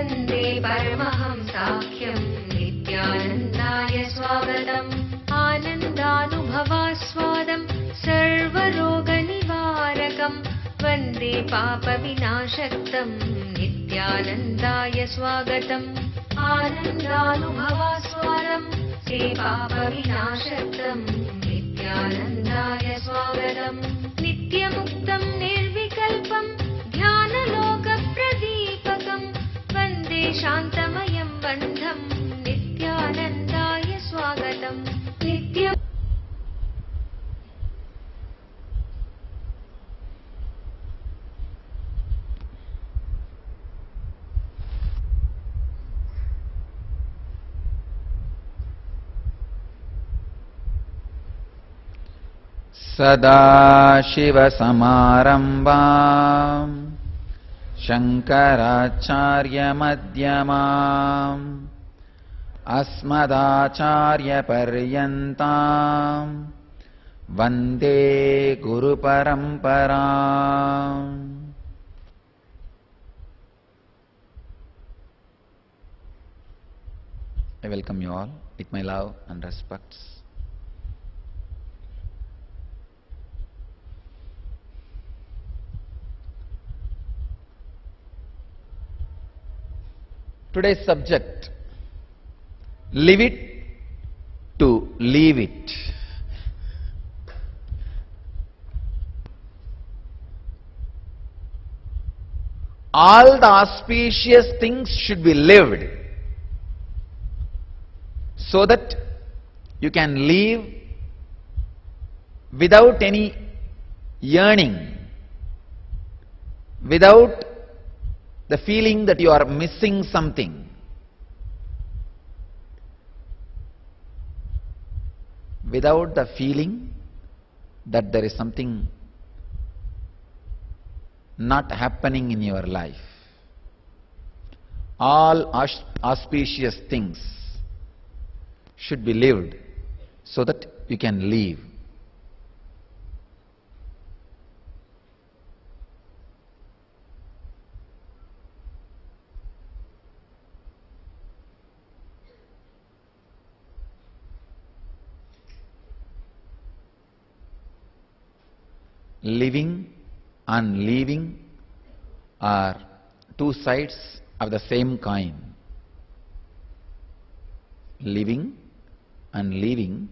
वन्दे परमहंसाख्यं नित्यानन्दाय स्वागतम् आनन्दानुभवास्वादं सर्वरोगनिवारकं वन्दे पापविनाशक्तं नित्यानन्दाय स्वागतम् आनन्दानुभवास्वादं ते पापविनाशक्तं नित्यानन्दाय स्वागतम् नित्यमुक्तं निर्विकल्पं ध्यानलोकप्रदीपकं वन्दे शान्तमयं बन्धं नित्यानन्दाय स्वागतम् सदाशिवसमारम्भाम् शङ्कराचार्यमध्यमाम् अस्मदाचार्यपर्यन्ताम् वन्दे गुरुपरम्पराम्। I welcome you all with my love and respects. Today's subject, live it to leave it. All the auspicious things should be lived so that you can live without any yearning, without the feeling that you are missing something. Without the feeling that there is something not happening in your life. All auspicious things should be lived so that you can live. Living and leaving are two sides of the same coin. Living and leaving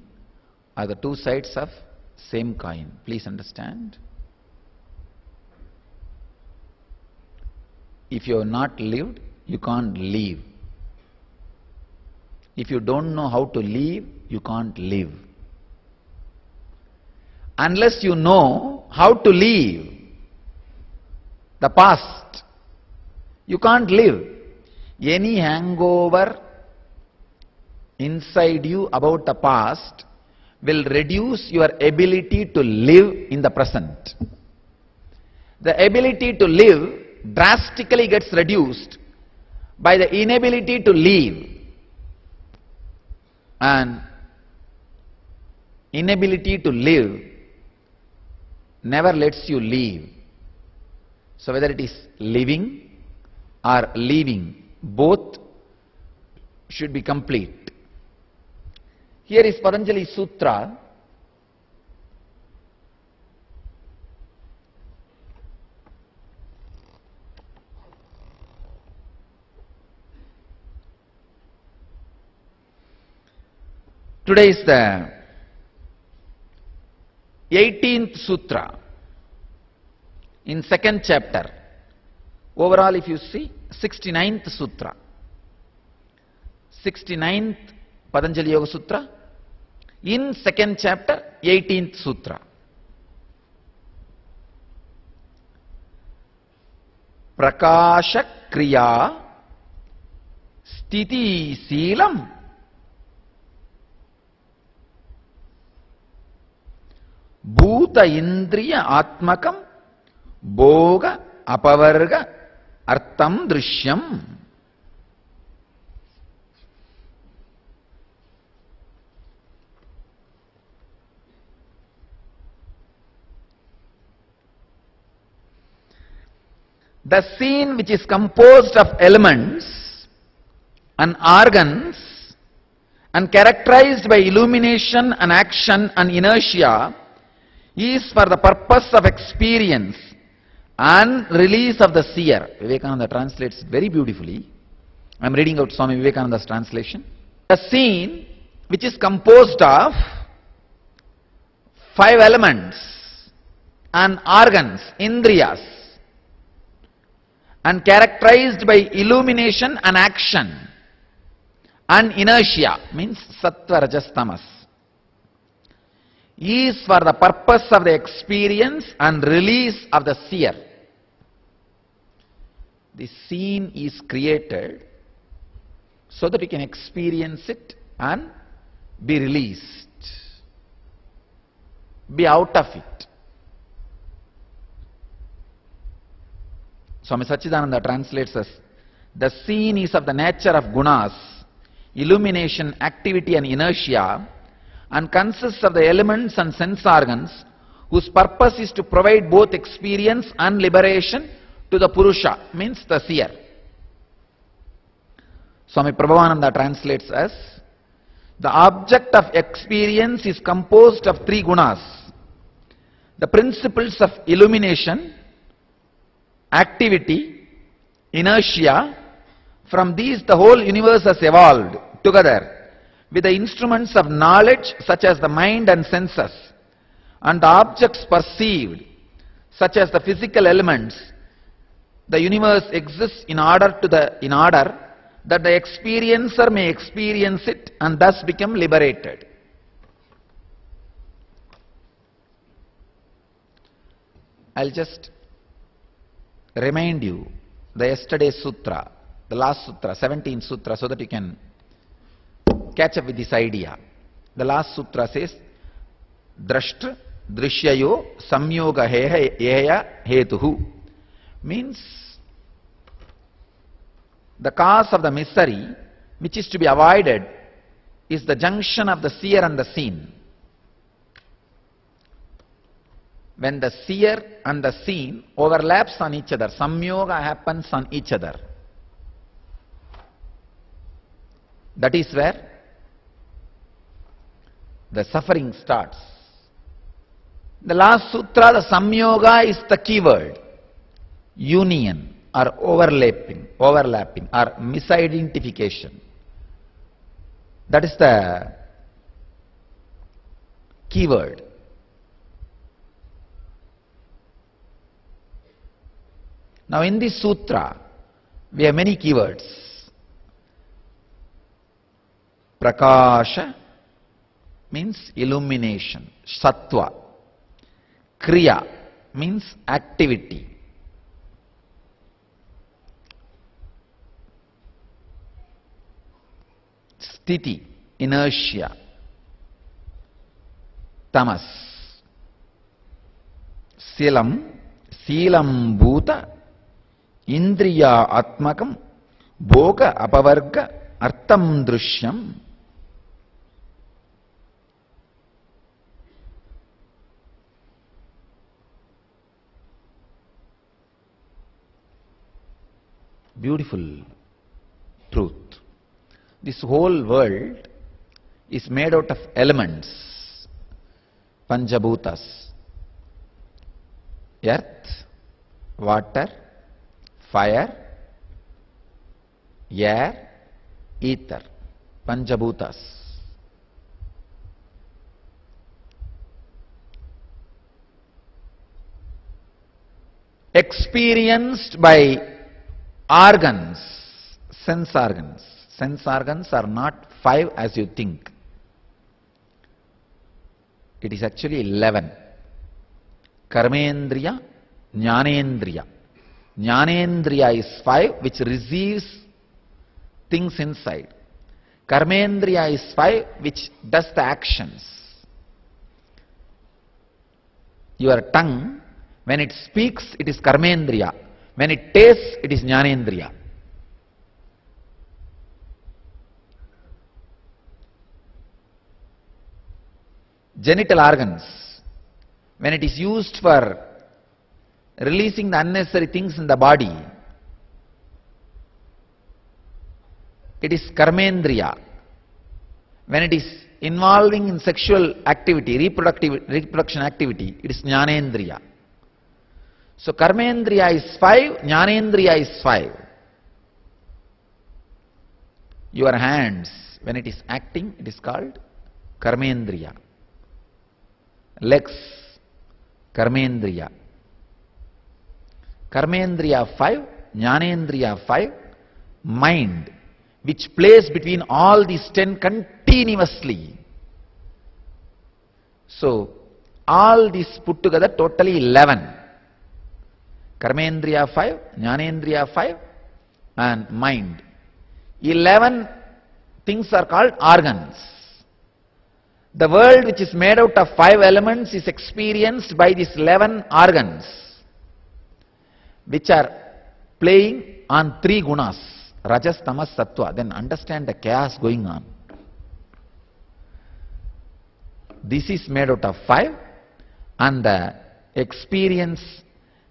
are the two sides of same coin. Please understand. If you have not lived, you can't live. If you don't know how to live, you can't live. Unless you know how to live the past, you can't live. Any hangover inside you about the past will reduce your ability to live in the present. The ability to live drastically gets reduced by the inability to live. And inability to live never lets you live. So whether it is living or leaving, both should be complete. Here is Patanjali Sutra. Today is the 18th Sutra in second chapter. Overall, if you see, 69th Sutra. 69th Patanjali Yoga Sutra in second chapter, 18th Sutra. Prakasha Kriya Sthiti Seelam Bhuta Indriya Atmakam Bhoga Apavarga Artham Drishyam. The scene which is composed of elements and organs and characterized by illumination and action and inertia is for the purpose of experience and release of the seer. Vivekananda translates very beautifully. I am reading out Swami Vivekananda's translation. A scene which is composed of 5 elements and organs, indriyas, and characterized by illumination and action and inertia, means sattva, rajas, tamas, is for the purpose of the experience and release of the seer. The scene is created so that you can experience it and be released, be out of it. Swami Satchidananda translates as, the scene is of the nature of gunas, illumination, activity and inertia, and consists of the elements and sense organs whose purpose is to provide both experience and liberation to the Purusha, means the seer. Swami Prabhavananda translates as, the object of experience is composed of 3 gunas, the principles of illumination, activity, inertia. From these the whole universe has evolved together with the instruments of knowledge such as the mind and senses, and the objects perceived such as the physical elements. The universe exists in order that the experiencer may experience it and thus become liberated. I'll just remind you the yesterday's sutra, the last sutra, 17th sutra, so that you can catch up with this idea. The last sutra says, Drasht Drishyayo Samyoga Heya Hetuhu, means the cause of the misery which is to be avoided is the junction of the seer and the seen. When the seer and the seen overlaps on each other, samyoga happens on each other. That is where the suffering starts. The last sutra, the samyoga is the keyword. Union or overlapping or misidentification. That is the keyword. Now in this sutra, we have many keywords. Prakasha means illumination, sattva. Kriya means activity. Sthiti, inertia. Tamas. Silam bhuta indriya atmakam bhoga apavarga artam drishyam. Beautiful truth. This whole world is made out of elements, Panchabhutas, earth, water, fire, air, ether, Panchabhutas. Experienced by organs, sense organs. Sense organs are not 5 as you think. It is actually 11. Karmendriya, Jnanendriya. Jnanendriya is 5, which receives things inside. Karmendriya is 5, which does the actions. Your tongue, when it speaks, it is Karmendriya. When it tastes, it is Jnanendriya. Genital organs, when it is used for releasing the unnecessary things in the body, it is karmendriya. When it is involving in sexual activity, reproduction activity, it is jnanendriya. So karmendriya is 5, jnanendriya is 5. Your hands, when it is acting, it is called karmendriya. Legs, karmendriya. Karmendriya 5, jnanendriya 5. Mind, which plays between all these 10 continuously. So, all these put together totally 11. Karmendriya 5, Jnanendriya 5 and mind. 11 things are called organs. The world which is made out of 5 elements is experienced by these 11 organs, which are playing on 3 gunas, Rajas, Tamas, Sattva. Then understand the chaos going on. This is made out of 5, and the experience,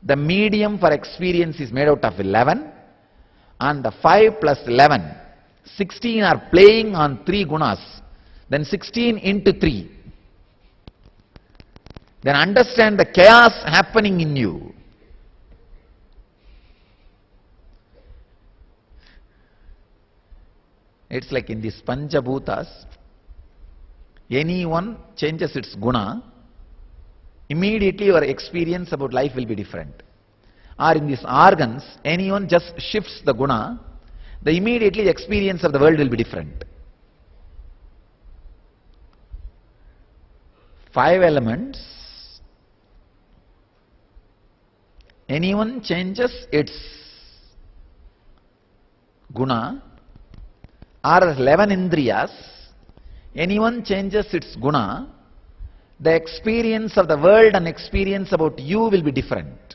the medium for experience is made out of 11, and the 5 plus 11, 16 are playing on 3 gunas. Then 16 into 3. Then understand the chaos happening in you. It's like in these Panchabhutas, anyone changes its guna, immediately your experience about life will be different. Or in these organs, anyone just shifts the guna, the immediately experience of the world will be different. 5 elements, anyone changes its guna, or 11 indriyas, anyone changes its guna, the experience of the world and experience about you will be different.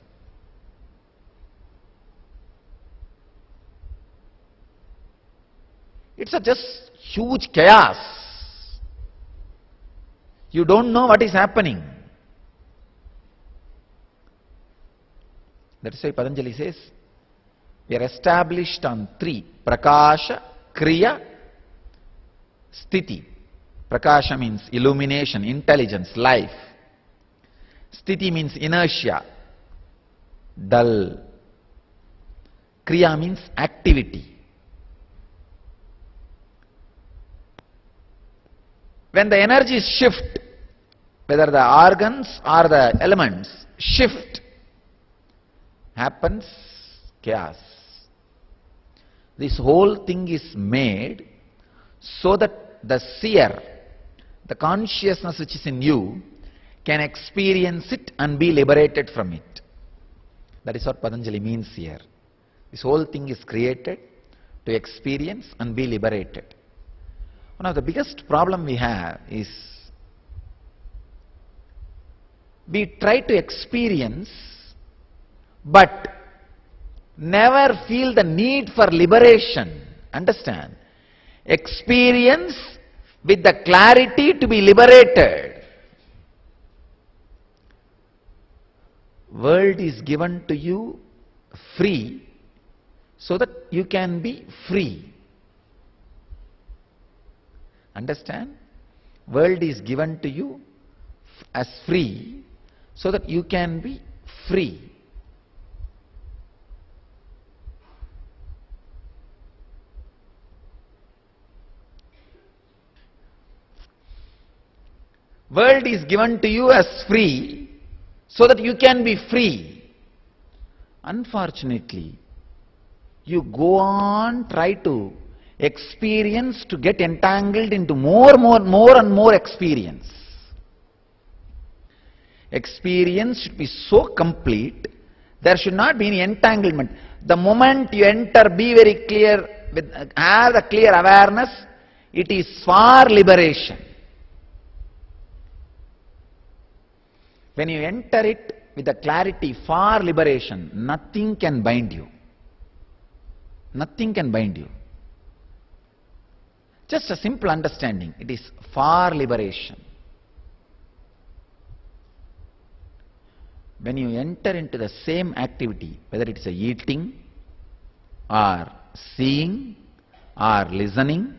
It's a just huge chaos. You don't know what is happening. That's why Patanjali says, we are established on 3. Prakasha, Kriya, Sthiti. Prakasha means illumination, intelligence, life. Sthiti means inertia, dull. Kriya means activity. When the energies shift, whether the organs or the elements shift, happens chaos. This whole thing is made so that the seer, the consciousness which is in you, can experience it and be liberated from it. That is what Patanjali means here. This whole thing is created to experience and be liberated. One of the biggest problem we have is we try to experience but never feel the need for liberation. Understand? Experience with the clarity to be liberated. World is given to you free so that you can be free. Understand? World is given to you as free so that you can be free. World is given to you as free so that you can be free. Unfortunately, you go on, try to experience to get entangled into more and more experience. Experience should be so complete, there should not be any entanglement. The moment you enter, be very clear, have the clear awareness, it is for liberation. When you enter it with the clarity for liberation, nothing can bind you. Nothing can bind you. Just a simple understanding, it is for liberation. When you enter into the same activity, whether it is a eating, or seeing, or listening,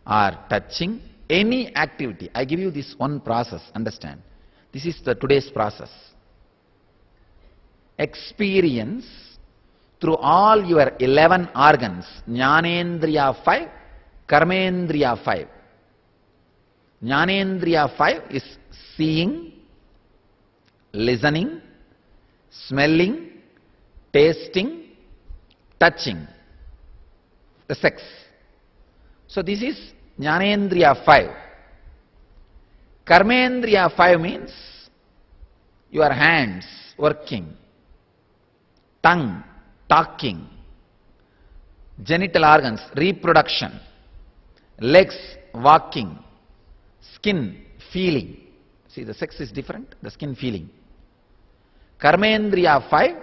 or touching, any activity. I give you this one process, understand. This is the today's process. Experience through all your 11 organs, Jnanendriya 5, Karmendriya 5. Jnanendriya 5 is seeing, listening, smelling, tasting, touching, the sex. So this is Jnanendriya 5. Karmendriya 5 means your hands working, tongue talking, genital organs reproduction, legs walking, skin feeling. See, the sex is different, the skin feeling. Karmendriya 5,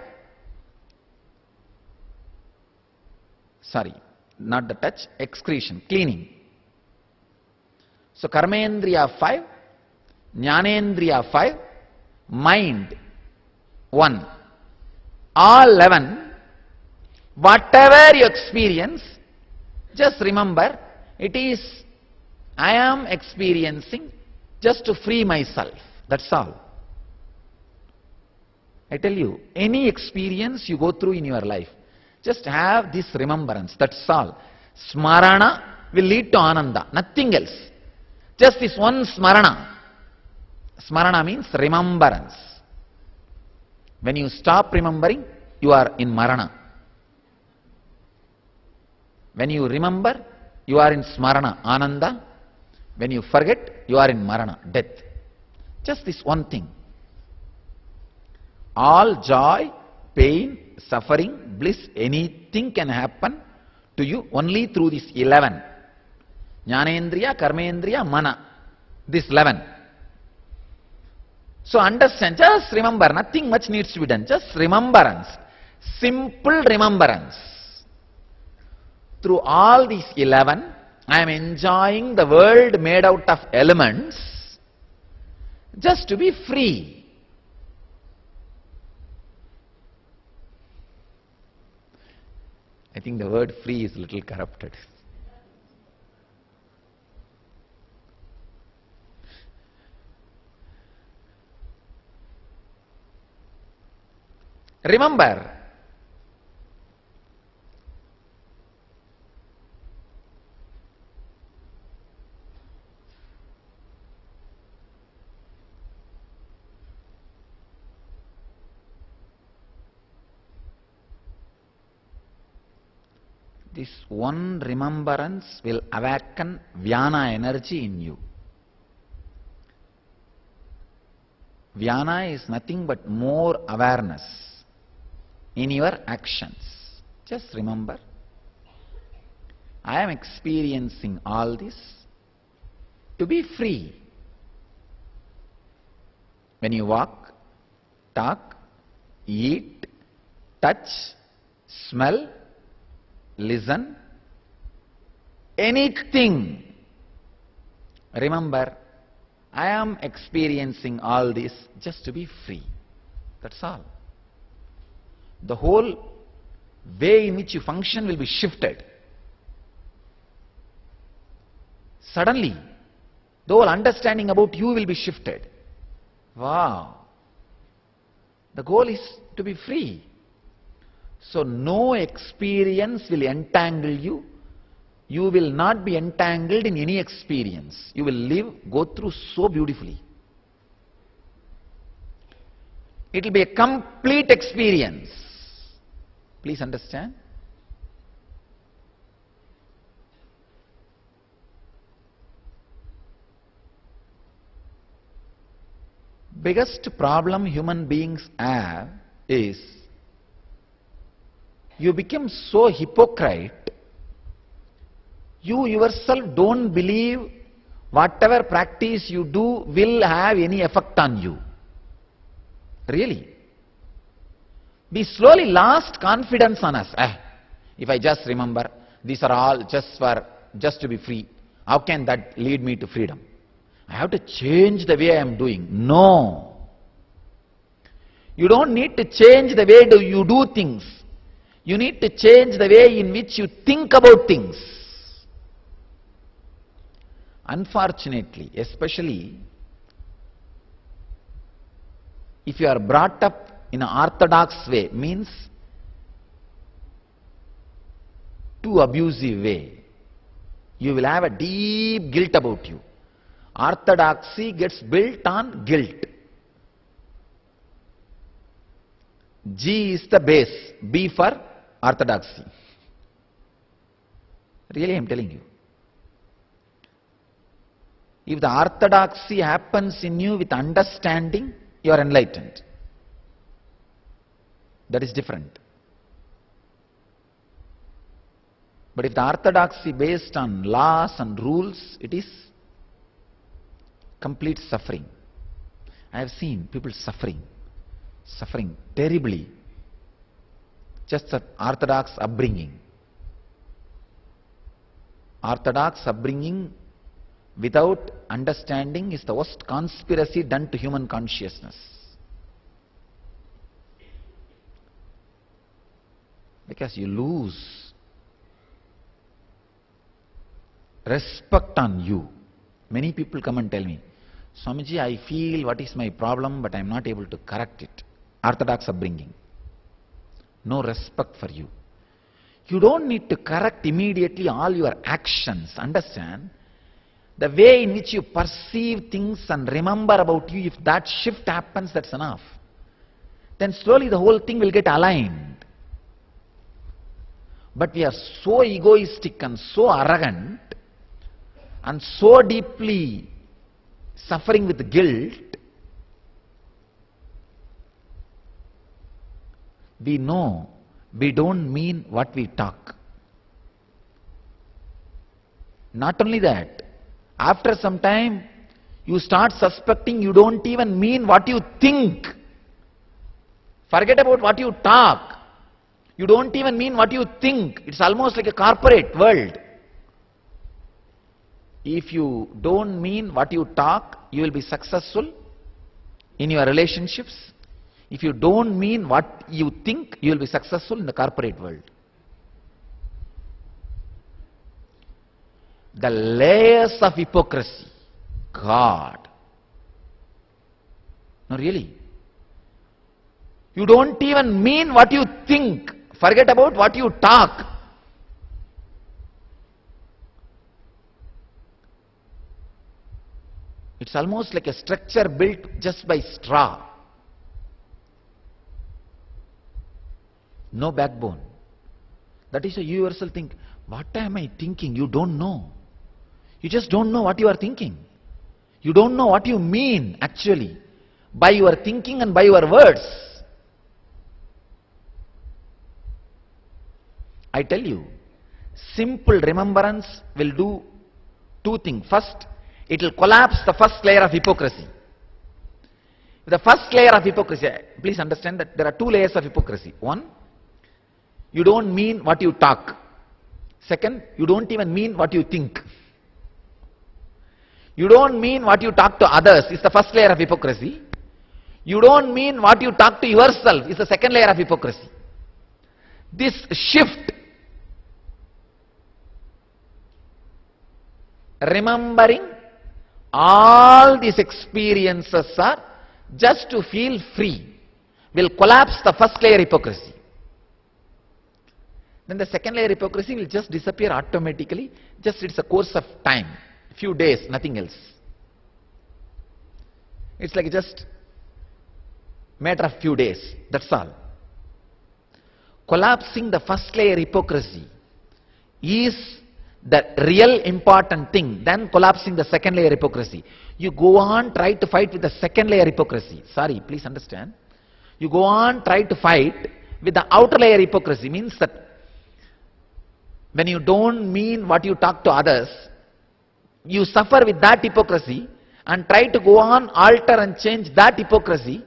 sorry, not the touch, excretion, cleaning. So Karmendriya 5, Jnanendriya 5, mind 1. All 11, whatever you experience, just remember, it is, I am experiencing just to free myself, that's all. I tell you, any experience you go through in your life, just have this remembrance, that's all. Smarana will lead to Ananda, nothing else. Just this one Smarana. Smarana means remembrance. When you stop remembering, you are in Marana. When you remember, you are in Smarana, Ananda. When you forget, you are in Marana, death. Just this one thing. All joy, pain, suffering, bliss, anything can happen to you only through this 11. Jnanendriya, Karmendriya, Mana. This 11. So understand, just remember, nothing much needs to be done. Just remembrance. Simple remembrance. Through all these 11, I am enjoying the world made out of elements just to be free. I think the word free is a little corrupted. Remember, this one remembrance will awaken Vyana energy in you. Vyana is nothing but more awareness in your actions. Just remember, I am experiencing all this to be free. When you walk, talk, eat, touch, smell, listen, anything, remember, I am experiencing all this just to be free. That's all. The whole way in which you function will be shifted. Suddenly, the whole understanding about you will be shifted. Wow! The goal is to be free. So no experience will entangle you. You will not be entangled in any experience. You will live, go through so beautifully. It will be a complete experience. Please understand. Biggest problem human beings have is you become so hypocrite, you yourself don't believe whatever practice you do will have any effect on you. Really. We slowly lost confidence on us. If I just remember, these are all just to be free. How can that lead me to freedom? I have to change the way I am doing. No. You don't need to change the way you do things. You need to change the way in which you think about things. Unfortunately, especially if you are brought up in an orthodox way, means too abusive way, you will have a deep guilt about you. Orthodoxy gets built on guilt. G is the base, B for orthodoxy. Really, I am telling you. If the orthodoxy happens in you with understanding, you are enlightened. That is different. But if the orthodoxy based on laws and rules, it is complete suffering. I have seen people suffering terribly, just an orthodox upbringing. Orthodox upbringing without understanding is the worst conspiracy done to human consciousness. Because you lose respect on you. Many people come and tell me, Swamiji, I feel what is my problem, but I am not able to correct it. Orthodox upbringing. No respect for you. You don't need to correct immediately all your actions. Understand? The way in which you perceive things and remember about you, if that shift happens, that's enough. Then slowly the whole thing will get aligned. But we are so egoistic and so arrogant and so deeply suffering with guilt. We know we don't mean what we talk. Not only that, after some time, you start suspecting you don't even mean what you think. Forget about what you talk. You don't even mean what you think. It's almost like a corporate world. If you don't mean what you talk, you will be successful in your relationships. If you don't mean what you think, you will be successful in the corporate world. The layers of hypocrisy. God. No, really. You don't even mean what you think. Forget about what you talk. It's almost like a structure built just by straw. No backbone. That is why you yourself think, what am I thinking? You don't know. You just don't know what you are thinking. You don't know what you mean actually by your thinking and by your words. I tell you, simple remembrance will do two things. First, it will collapse the first layer of hypocrisy. The first layer of hypocrisy, please understand that there are two layers of hypocrisy. One, you don't mean what you talk. Second, you don't even mean what you think. You don't mean what you talk to others is the first layer of hypocrisy. You don't mean what you talk to yourself is the second layer of hypocrisy. This shift, remembering all these experiences are just to feel free, will collapse the first layer hypocrisy. Then the second layer hypocrisy will just disappear automatically. Just it's a course of time. Few days, nothing else. It's like just matter of few days. That's all. Collapsing the first layer hypocrisy is the real important thing. Then collapsing the second layer hypocrisy. You go on, try to fight with the second layer hypocrisy. Sorry, please understand. You go on, try to fight with the outer layer hypocrisy. Means that when you don't mean what you talk to others, you suffer with that hypocrisy and try to go on, alter and change that hypocrisy.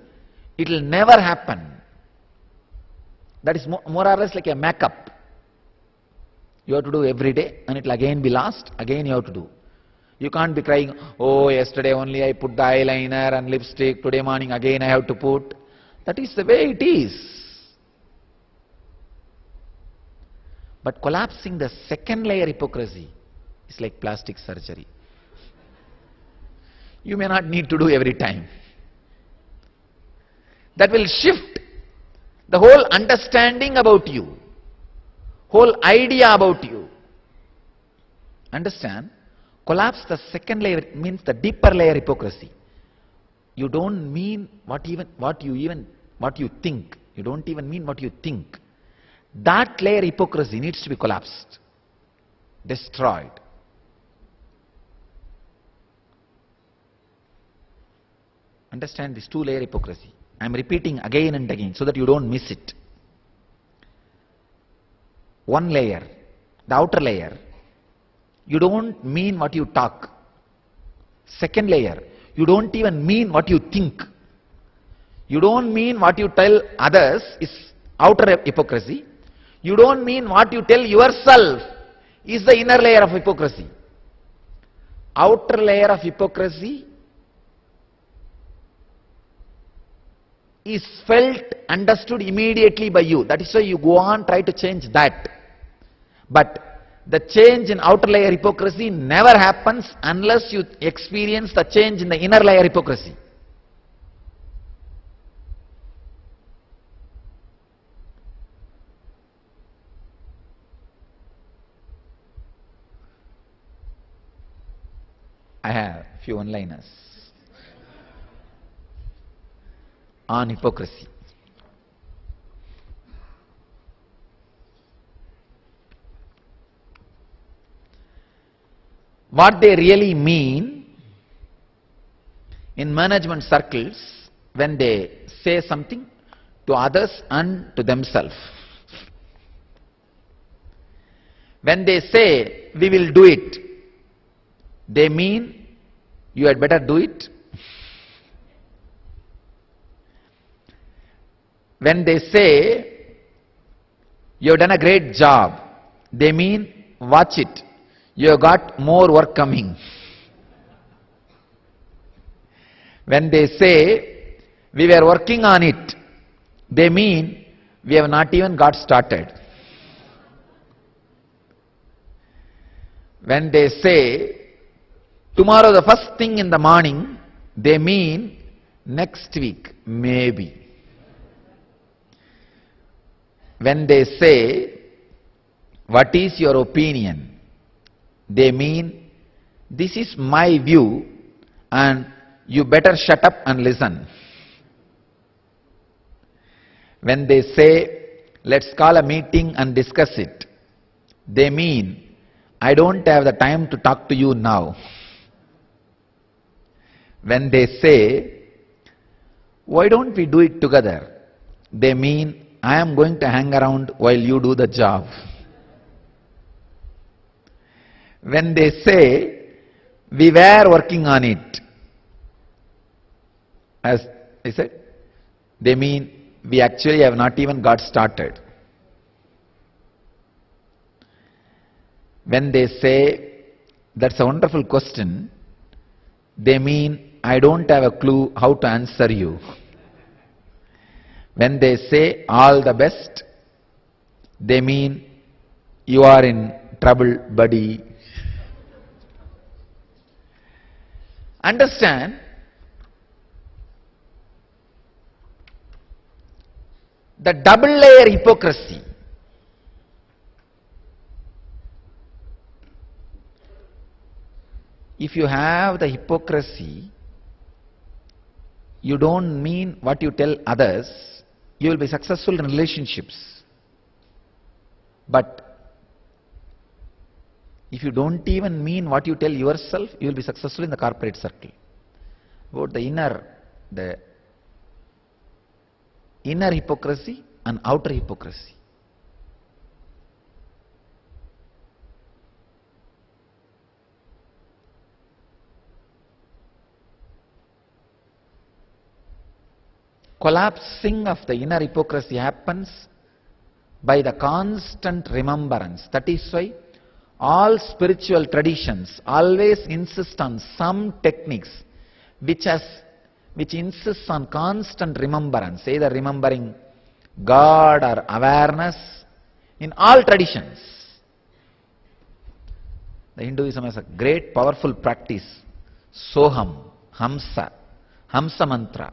It will never happen. That is more or less like a makeup. You have to do every day and it will again be lost, again you have to do. You can't be crying, oh, yesterday only I put the eyeliner and lipstick, today morning again I have to put. That is the way it is. But collapsing the second layer hypocrisy is like plastic surgery. you may not need to do every time. That will shift the whole understanding about you, whole idea about you. Understand? Collapse the second layer means the deeper layer hypocrisy. You don't mean what you think. You don't even mean what you think. That layer hypocrisy needs to be collapsed, destroyed. Understand this two-layer hypocrisy. I am repeating again and again so that you don't miss it. One layer, the outer layer, you don't mean what you talk. Second layer, you don't even mean what you think. You don't mean what you tell others is outer hypocrisy. You don't mean what you tell yourself is the inner layer of hypocrisy. Outer layer of hypocrisy is felt, understood immediately by you. That is why you go on, try to change that. But the change in outer layer hypocrisy never happens unless you experience the change in the inner layer hypocrisy. I have a few one-liners on hypocrisy. What they really mean in management circles when they say something to others and to themselves. When they say, we will do it, they mean you had better do it. When they say, you have done a great job, they mean, watch it, you have got more work coming. When they say, we were working on it, they mean, we have not even got started. When they say, tomorrow the first thing in the morning, they mean, next week, maybe. When they say, what is your opinion? They mean, this is my view and you better shut up and listen. When they say, let's call a meeting and discuss it, they mean, I don't have the time to talk to you now. When they say, why don't we do it together? They mean, I am going to hang around while you do the job. When they say, we were working on it, as I said, they mean, we actually have not even got started. When they say, that's a wonderful question, they mean, I don't have a clue how to answer you. When they say, all the best, they mean, you are in trouble, buddy. Understand? The double layer hypocrisy. If you have the hypocrisy, you don't mean what you tell others, you will be successful in relationships. But if you don't even mean what you tell yourself, you will be successful in the corporate circle. About the inner hypocrisy and outer hypocrisy. Collapsing of the inner hypocrisy happens by the constant remembrance. That is why all spiritual traditions always insist on some techniques which insists on constant remembrance, either remembering God or awareness in all traditions. The Hinduism has a great powerful practice, Soham, Hamsa, Hamsa mantra.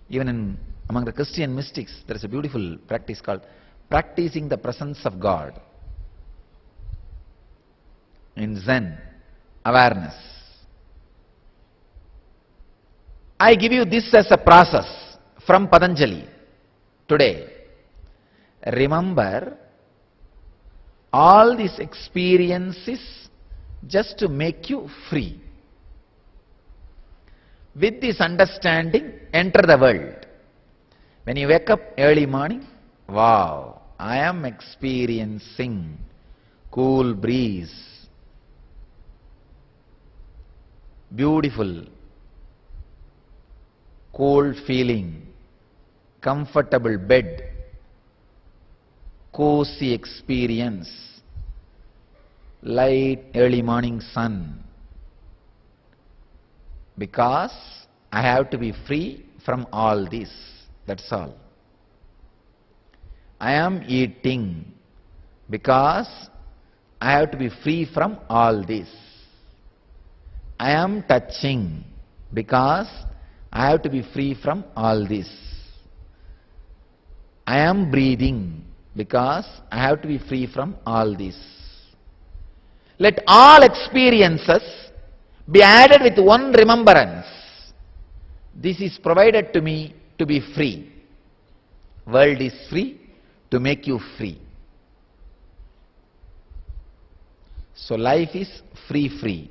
Even among the Christian mystics, there is a beautiful practice called practicing the presence of God. In Zen, awareness. I give you this as a process from Patanjali today. Remember, all these experiences just to make you free. With this understanding, enter the world. When you wake up early morning, wow, I am experiencing cool breeze, beautiful, cold feeling, comfortable bed, cozy experience, light early morning sun. Because I have to be free from all this. That's all. I am eating because I have to be free from all this. I am touching because I have to be free from all this. I am breathing because I have to be free from all this. Let all experiences be added with one remembrance. This is provided to me to be free. World is free to make you free. So life is free.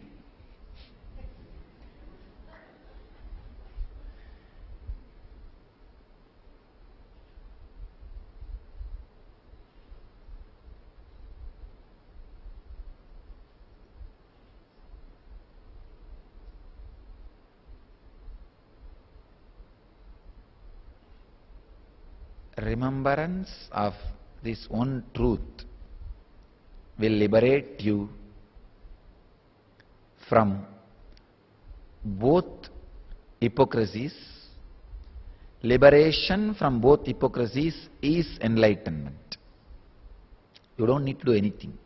Remembrance of this one truth will liberate you from both hypocrisies. Liberation from both hypocrisies is enlightenment. You don't need to do anything.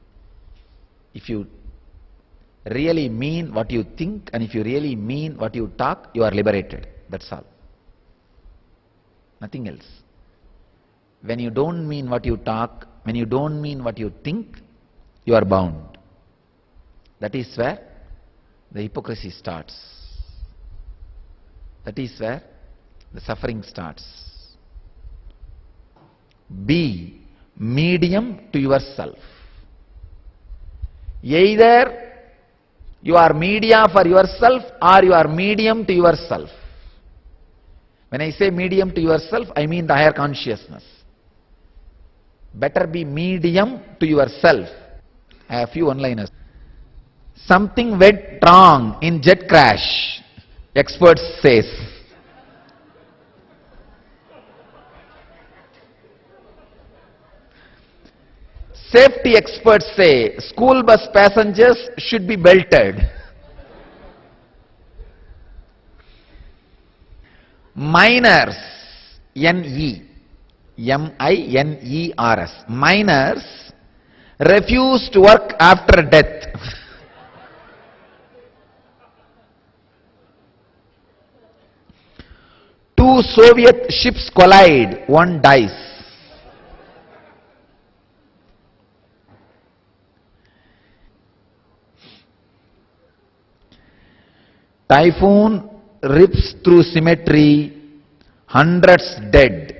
If you really mean what you think and if you really mean what you talk, you are liberated. That's all. Nothing else. When you don't mean what you talk, when you don't mean what you think, you are bound. That is where the hypocrisy starts. That is where the suffering starts. Be medium to yourself. Either you are media for yourself or you are medium to yourself. When I say medium to yourself, I mean the higher consciousness. Better be medium to yourself. I have a few one-liners. Something went wrong in jet crash, experts says. Safety experts say school bus passengers should be belted. Miners, M-I-N-E-R-S, miners refuse to work after death. Two Soviet ships collide, one dies. Typhoon rips through cemetery, hundreds dead.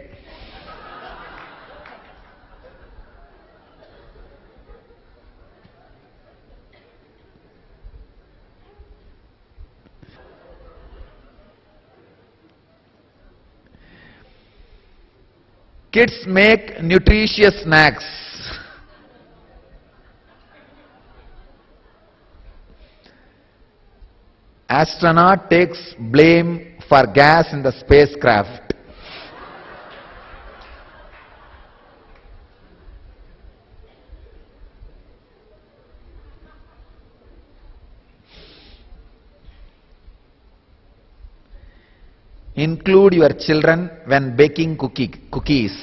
Kids make nutritious snacks. Astronaut takes blame for gas in the spacecraft. Include your children when baking cookies.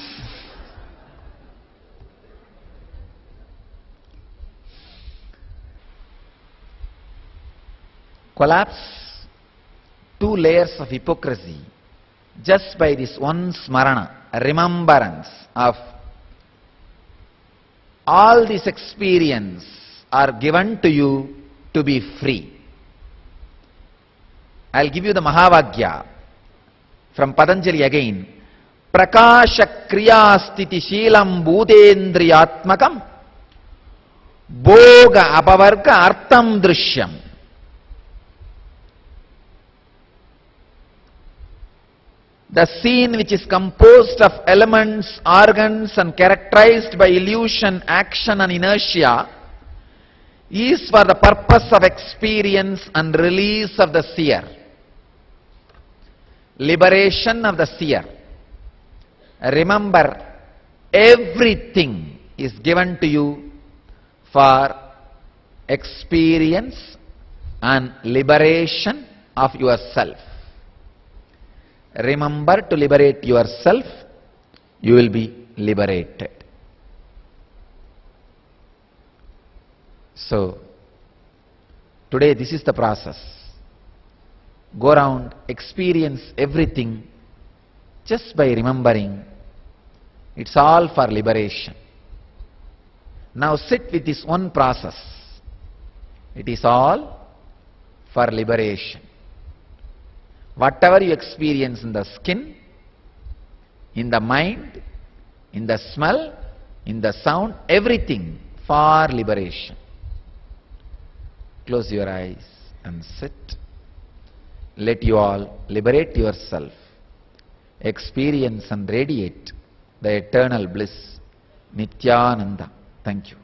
Collapse 2 layers of hypocrisy just by this one smarana, remembrance of all this experience are given to you to be free. I'll give you the Mahavagya from Patanjali again. Prakasha kriyastiti sheelam bhutendriyatmakam bhoga apavarga artham drishyam. The scene which is composed of elements, organs and characterized by illusion, action and inertia is for the purpose of experience and release of the seer. Liberation of the seer. Remember, everything is given to you for experience and liberation of yourself. Remember to liberate yourself, you will be liberated. So, today this is the process. Go around, experience everything just by remembering. It's all for liberation. Now sit with this one process. It is all for liberation. Whatever you experience in the skin, in the mind, in the smell, in the sound, everything for liberation. Close your eyes and sit. Let you all liberate yourself, experience and radiate the eternal bliss, Nityananda. Thank you.